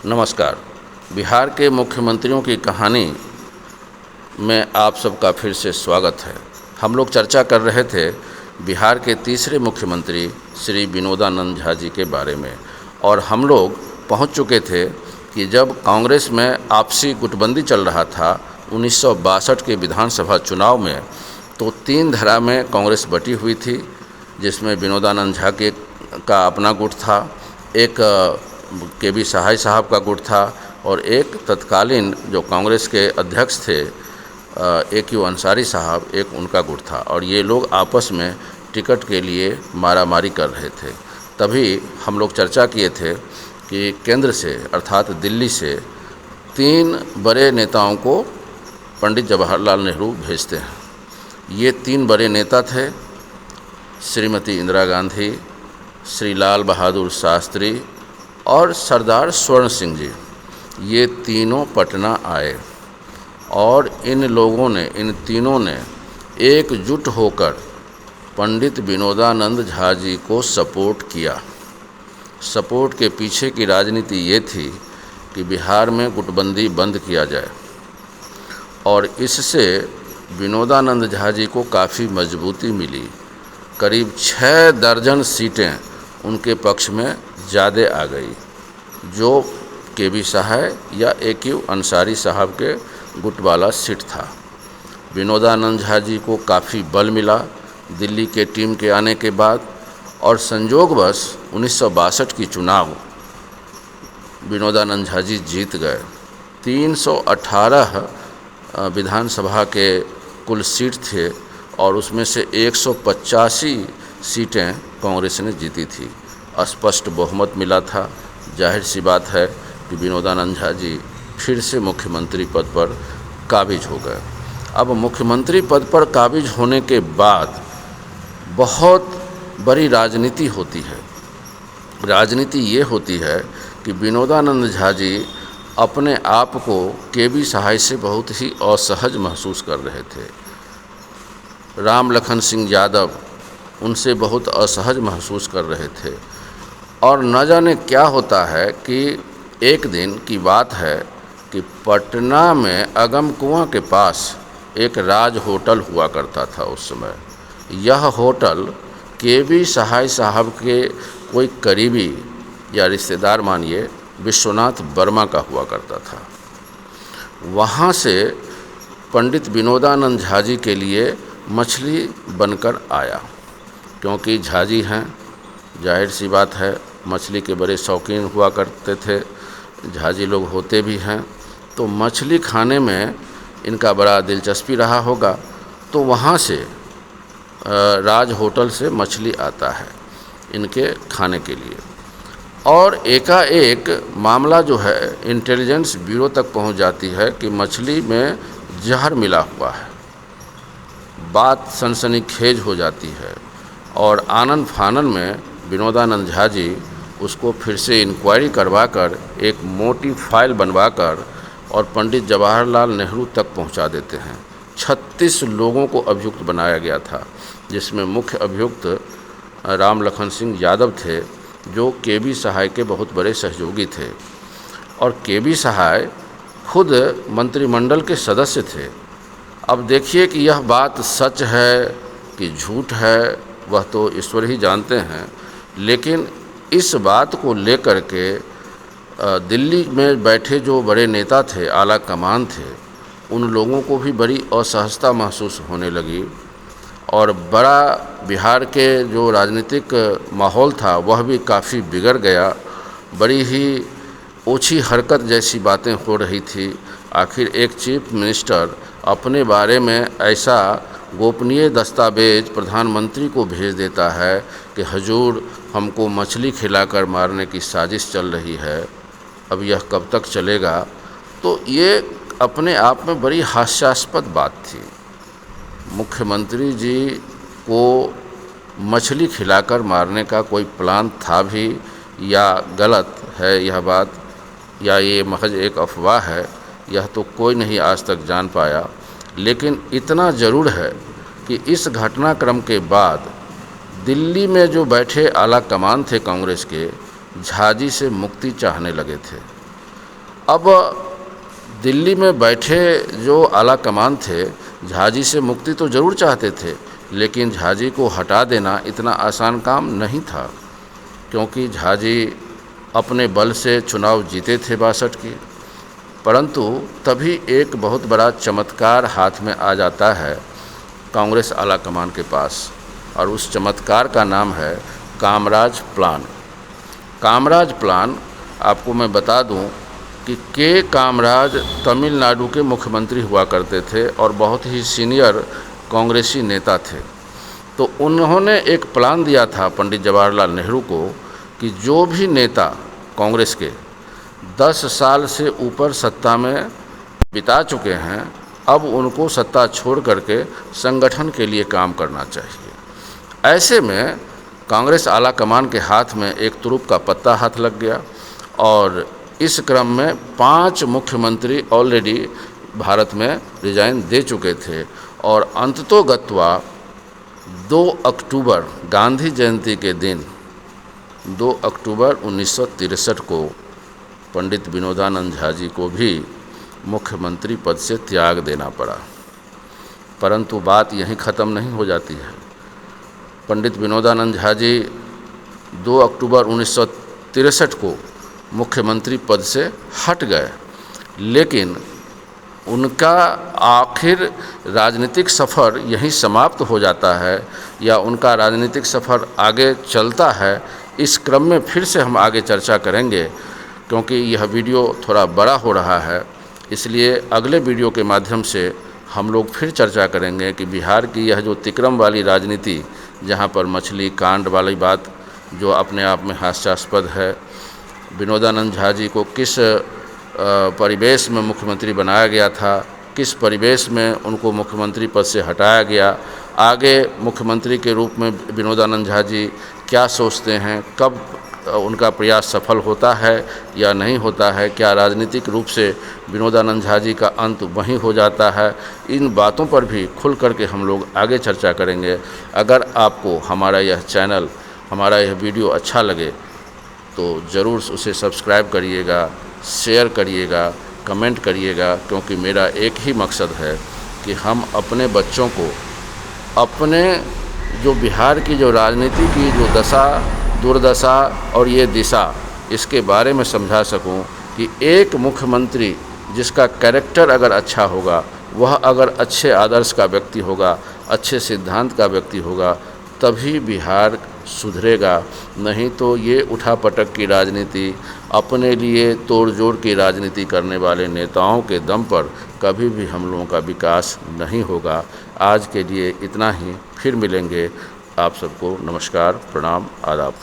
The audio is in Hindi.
नमस्कार। बिहार के मुख्यमंत्रियों की कहानी में आप सबका फिर से स्वागत है। हम लोग चर्चा कर रहे थे बिहार के तीसरे मुख्यमंत्री श्री विनोदानंद झा जी के बारे में, और हम लोग पहुंच चुके थे कि जब कांग्रेस में आपसी गुटबंदी चल रहा था 1962 के विधानसभा चुनाव में, तो 3 धारा में कांग्रेस बटी हुई थी, जिसमें विनोदानंद झा का अपना गुट था, एक के.बी. सहाय साहब का गुट था, और एक तत्कालीन जो कांग्रेस के अध्यक्ष थे ए.क्यू. अंसारी साहब, एक उनका गुट था। और ये लोग आपस में टिकट के लिए मारामारी कर रहे थे। तभी हम लोग चर्चा किए थे कि केंद्र से अर्थात दिल्ली से 3 बड़े नेताओं को पंडित जवाहरलाल नेहरू भेजते हैं। ये 3 बड़े नेता थे श्रीमती इंदिरा गांधी, श्री लाल बहादुर शास्त्री और सरदार स्वर्ण सिंह जी। ये तीनों पटना आए और इन तीनों ने एकजुट होकर पंडित विनोदानंद झा जी को सपोर्ट किया। सपोर्ट के पीछे की राजनीति ये थी कि बिहार में गुटबंदी बंद किया जाए, और इससे विनोदानंद झा जी को काफ़ी मजबूती मिली। करीब 6 दर्जन सीटें उनके पक्ष में ज़्यादा आ गई, जो के.बी. सहाय या ए.क्यू. अंसारी साहब के गुट वाला सीट था। विनोदानंद झा जी को काफ़ी बल मिला दिल्ली के टीम के आने के बाद, और संयोगवश 1962 की चुनाव विनोदानंद झा जी जीत गए। 318 विधानसभा के कुल सीट थे, और उसमें से 185 सीटें कांग्रेस ने जीती थी। स्पष्ट बहुमत मिला था। जाहिर सी बात है कि विनोदानंद झा जी फिर से मुख्यमंत्री पद पर काबिज हो गए। अब मुख्यमंत्री पद पर काबिज होने के बाद बहुत बड़ी राजनीति होती है। राजनीति ये होती है कि विनोदानंद झा जी अपने आप को के.बी. सहाय से बहुत ही असहज महसूस कर रहे थे। राम लखन सिंह यादव उनसे बहुत असहज महसूस कर रहे थे। और न जाने क्या होता है कि एक दिन की बात है कि पटना में अगम कुआं के पास एक राज होटल हुआ करता था उस समय। यह होटल के.बी. सहाय साहब के कोई करीबी या रिश्तेदार मानिए विश्वनाथ वर्मा का हुआ करता था। वहाँ से पंडित विनोदानंद झा जी के लिए मछली बनकर आया, क्योंकि झा जी हैं, जाहिर सी बात है मछली के बड़े शौकीन हुआ करते थे। झा जी लोग होते भी हैं, तो मछली खाने में इनका बड़ा दिलचस्पी रहा होगा। तो वहाँ से राज होटल से मछली आता है इनके खाने के लिए, और एकाएक मामला जो है इंटेलिजेंस ब्यूरो तक पहुँच जाती है कि मछली में जहर मिला हुआ है। बात सनसनीखेज हो जाती है, और आनन फानन में विनोदानंद झा जी उसको फिर से इंक्वायरी करवाकर एक मोटी फाइल बनवाकर और पंडित जवाहरलाल नेहरू तक पहुंचा देते हैं। 36 लोगों को अभियुक्त बनाया गया था, जिसमें मुख्य अभियुक्त राम लखन सिंह यादव थे, जो के.बी. सहाय के बहुत बड़े सहयोगी थे। और के.बी. सहाय खुद मंत्रिमंडल के सदस्य थे। अब देखिए कि यह बात सच है कि झूठ है, वह तो ईश्वर ही जानते हैं, लेकिन इस बात को लेकर के दिल्ली में बैठे जो बड़े नेता थे, आला कमान थे, उन लोगों को भी बड़ी असहजता महसूस होने लगी, और बड़ा बिहार के जो राजनीतिक माहौल था वह भी काफ़ी बिगड़ गया। बड़ी ही ओछी हरकत जैसी बातें हो रही थी। आखिर एक चीफ मिनिस्टर अपने बारे में ऐसा गोपनीय दस्तावेज प्रधानमंत्री को भेज देता है कि हुजूर हमको मछली खिलाकर मारने की साजिश चल रही है, अब यह कब तक चलेगा। तो ये अपने आप में बड़ी हास्यास्पद बात थी। मुख्यमंत्री जी को मछली खिलाकर मारने का कोई प्लान था भी, या गलत है यह बात, या ये महज एक अफवाह है, यह तो कोई नहीं आज तक जान पाया। लेकिन इतना ज़रूर है कि इस घटनाक्रम के बाद दिल्ली में जो बैठे आला कमान थे कांग्रेस के, झा जी से मुक्ति चाहने लगे थे। अब दिल्ली में बैठे जो आला कमान थे, झा जी से मुक्ति तो ज़रूर चाहते थे, लेकिन झा जी को हटा देना इतना आसान काम नहीं था, क्योंकि झा जी अपने बल से चुनाव जीते थे 62 की। परंतु तभी एक बहुत बड़ा चमत्कार हाथ में आ जाता है कांग्रेस आला कमान के पास, और उस चमत्कार का नाम है कामराज प्लान। कामराज प्लान आपको मैं बता दूं कि के कामराज तमिलनाडु के मुख्यमंत्री हुआ करते थे और बहुत ही सीनियर कांग्रेसी नेता थे। तो उन्होंने एक प्लान दिया था पंडित जवाहरलाल नेहरू को कि जो भी नेता कांग्रेस के 10 साल से ऊपर सत्ता में बिता चुके हैं, अब उनको सत्ता छोड़ करके संगठन के लिए काम करना चाहिए। ऐसे में कांग्रेस आला कमान के हाथ में एक तुरुप का पत्ता हाथ लग गया, और इस क्रम में 5 मुख्यमंत्री ऑलरेडी भारत में रिजाइन दे चुके थे, और अंततोगत्वा 2 अक्टूबर गांधी जयंती के दिन 2 अक्टूबर 1963 को पंडित विनोदानंद झा जी को भी मुख्यमंत्री पद से त्याग देना पड़ा। परंतु बात यहीं ख़त्म नहीं हो जाती है। पंडित विनोदानंद झा जी 2 अक्टूबर 1963 को मुख्यमंत्री पद से हट गए, लेकिन उनका आखिर राजनीतिक सफ़र यहीं समाप्त हो जाता है या उनका राजनीतिक सफ़र आगे चलता है, इस क्रम में फिर से हम आगे चर्चा करेंगे, क्योंकि यह वीडियो थोड़ा बड़ा हो रहा है। इसलिए अगले वीडियो के माध्यम से हम लोग फिर चर्चा करेंगे कि बिहार की यह जो तिक्रम वाली राजनीति, जहाँ पर मछली कांड वाली बात जो अपने आप में हास्यास्पद है, विनोदानंद झा जी को किस परिवेश में मुख्यमंत्री बनाया गया था, किस परिवेश में उनको मुख्यमंत्री पद से हटाया गया, आगे मुख्यमंत्री के रूप में विनोदानंद झा जी क्या सोचते हैं, कब उनका प्रयास सफल होता है या नहीं होता है, क्या राजनीतिक रूप से विनोदानंद झा जी का अंत वहीं हो जाता है, इन बातों पर भी खुल करके हम लोग आगे चर्चा करेंगे। अगर आपको हमारा यह चैनल, हमारा यह वीडियो अच्छा लगे तो ज़रूर उसे सब्सक्राइब करिएगा, शेयर करिएगा, कमेंट करिएगा, क्योंकि मेरा एक ही मकसद है कि हम अपने बच्चों को अपने जो बिहार की जो राजनीति की जो दशा दुर्दशा और ये दिशा, इसके बारे में समझा सकूं कि एक मुख्यमंत्री जिसका कैरेक्टर अगर अच्छा होगा, वह अगर अच्छे आदर्श का व्यक्ति होगा, अच्छे सिद्धांत का व्यक्ति होगा, तभी बिहार सुधरेगा। नहीं तो ये उठापटक की राजनीति, अपने लिए तोड़ जोड़ की राजनीति करने वाले नेताओं के दम पर कभी भी हम लोगों का विकास नहीं होगा। आज के लिए इतना ही, फिर मिलेंगे। आप सबको नमस्कार, प्रणाम, आदाब।